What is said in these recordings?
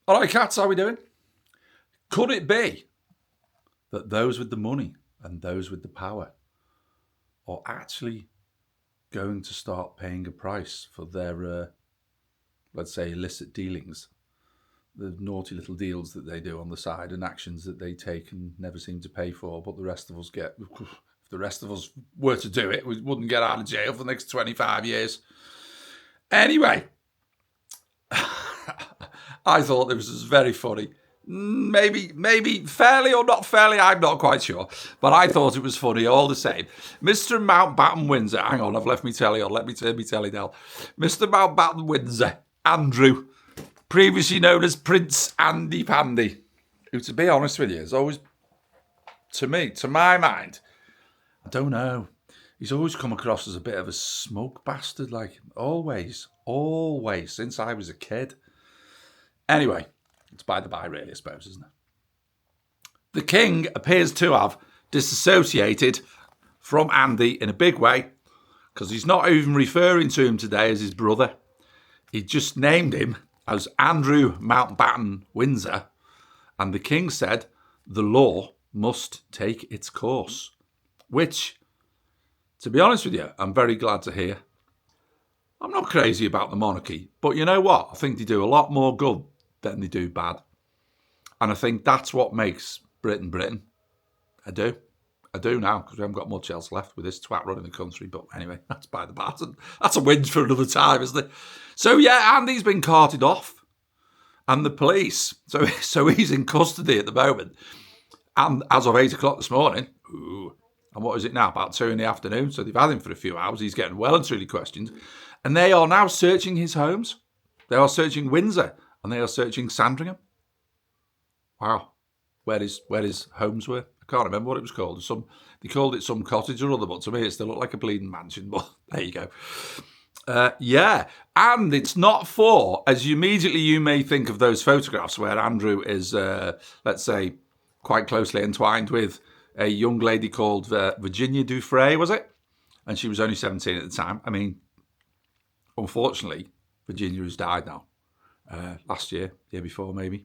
All right, cats, how we doing? Could it be that those with the money and those with the power are actually going to start paying a price for their, let's say, illicit dealings, the naughty little deals that they do on the side and actions that they take and never seem to pay for, but the rest of us get... If the rest of us were to do it, we wouldn't get out of jail for the next 25 years. Anyway, I thought this was very funny. Maybe fairly or not fairly, I'm not quite sure. But I thought it was funny all the same. Mr. Mountbatten Windsor, hang on, I've left me telly on. Let me turn me telly down. Mr. Mountbatten Windsor, Andrew, previously known as Prince Andy Pandy, who, to be honest with you, is always, to my mind, I don't know. He's always come across as a bit of a smoke bastard, like always, since I was a kid. Anyway, it's by the by, really, I suppose, isn't it? The king appears to have disassociated from Andy in a big way, because he's not even referring to him today as his brother. He just named him as Andrew Mountbatten Windsor, and the king said the law must take its course. Which, to be honest with you, I'm very glad to hear. I'm not crazy about the monarchy, but you know what? I think they do a lot more good than they do bad. And I think that's what makes Britain Britain. I do now, because we haven't got much else left with this twat running the country. But anyway, that's by the by. That's a win for another time, isn't it? So yeah, Andy's been carted off. And the police. So he's in custody at the moment. And as of 8 o'clock this morning, and what is it now? About 2 in the afternoon. So they've had him for a few hours. He's getting well and truly questioned. And they are now searching his homes. They are searching Windsor. And they are searching Sandringham. Wow. Where his homes were. I can't remember what it was called. They called it some cottage or other, but to me it still looked like a bleeding mansion. But there you go. Yeah. And it's not for, as immediately you may think of those photographs where Andrew is, let's say, quite closely entwined with a young lady called Virginia Dufresne, was it? And she was only 17 at the time. I mean, unfortunately, Virginia has died now. Last year before, maybe.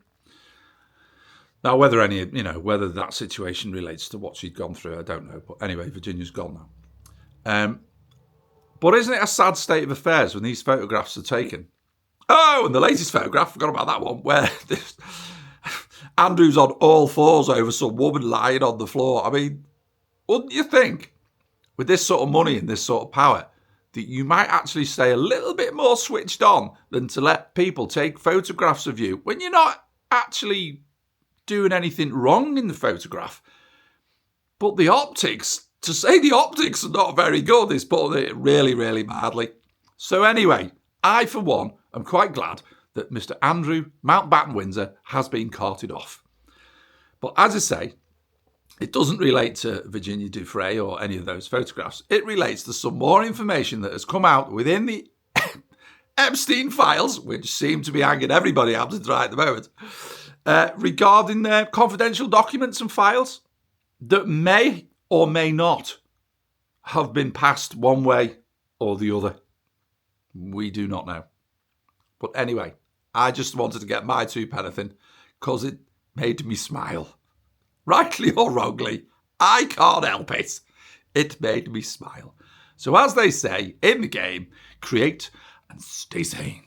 Now, whether that situation relates to what she'd gone through, I don't know. But anyway, Virginia's gone now. But isn't it a sad state of affairs when these photographs are taken? Oh, and the latest photograph, forgot about that one, where Andrew's on all fours over some woman lying on the floor. I mean, wouldn't you think, with this sort of money and this sort of power, that you might actually stay a little bit more switched on than to let people take photographs of you when you're not actually doing anything wrong in the photograph? But the optics, to say the optics are not very good is putting it really, really mildly. So anyway, I, for one, am quite glad that Mr. Andrew Mountbatten Windsor has been carted off. But as I say, it doesn't relate to Virginia Dufresne or any of those photographs. It relates to some more information that has come out within the Epstein files, which seem to be hanging everybody out to dry at the moment, regarding their confidential documents and files that may or may not have been passed one way or the other. We do not know. But anyway, I just wanted to get my 2 pence in because it made me smile. Rightly or wrongly, I can't help it. It made me smile. So as they say in the game, create and stay sane.